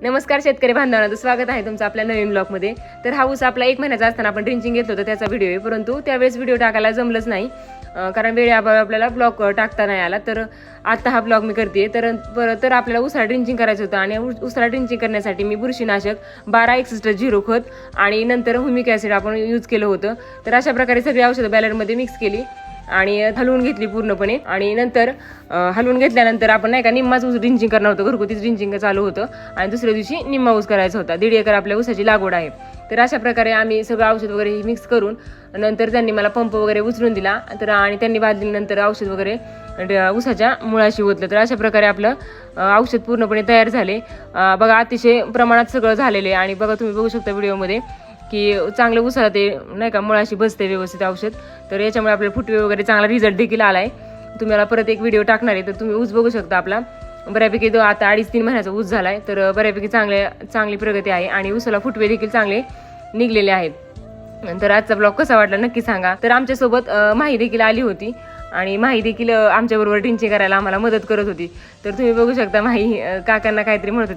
नमस्कार शेतकरी बांधवांना, स्वागत आहे तुमचं आपल्या नवीन ब्लॉगमध्ये. तर हा ऊस आपला 1 महिन्याचा असताना आपण ड्रिंचिंग घेतलं होतं त्याचा व्हिडिओ आहे, परंतु त्यावेळेस व्हिडिओ टाकायला जमलंच नाही कारण वेळेअभावी आपल्याला ब्लॉग टाकता नाही आला. तर आता हा ब्लॉग मी करते. तर आपल्याला उसाला ड्रिंचिंग करायचं होतं आणि उसाला ड्रिंचिंग करण्यासाठी मी बुरशीनाशक 1261 खत आणि नंतर हुमिक ॲसिड आपण यूज केलं होतं. तर अशा प्रकारे सगळी औषधं बॅलरमध्ये मिक्स केली आणि हलवून घेतली पूर्णपणे. आणि नंतर हलवून घेतल्यानंतर आपण नाही का निम्माच ऊस ड्रिंचिंग करणार होतं, घरगुती ड्रिंचिंग चालू होतं आणि दुसऱ्या दिवशी निम्मा ऊस करायचा होता. 1.5 एकर आपल्या ऊसाची लागवड आहे. तर अशा प्रकारे आम्ही सगळं औषध वगैरे मिक्स करून नंतर त्यांनी मला पंप वगैरे उचलून दिला आणि त्यांनी बादलीनंतर औषध वगैरे ऊसाच्या मुळाशी ओतलं. तर अशा प्रकारे आपलं औषध पूर्णपणे तयार झाले. बघा अतिशय प्रमाणात सगळं झालेलं आहे आणि बघा तुम्ही बघू शकता व्हिडिओमध्ये की चांगलं उसाला ते नाही का मुळाशी बसते व्यवस्थित औषध. तर याच्यामुळे आपले फुटवे वगैरे चांगला रिझल्ट देखील आला आहे. तुम्हाला परत एक व्हिडिओ टाकणार आहे, तर तुम्ही ऊस बघू शकता आपला बऱ्यापैकी आता 2.5-3 महिन्याचा ऊस झाला आहे. तर बऱ्यापैकी चांगली प्रगती आहे आणि ऊसाला फुटवे देखील चांगले निघलेले आहेत. तर आजचा ब्लॉग कसा वाटला नक्की सांगा. तर आमच्यासोबत माही देखील आली होती आणि माही देखील आमच्याबरोबर ड्रिंचिंग करायला आम्हाला मदत करत होती. तर तुम्ही बघू शकता माही काकांना काहीतरी म्हणत होती.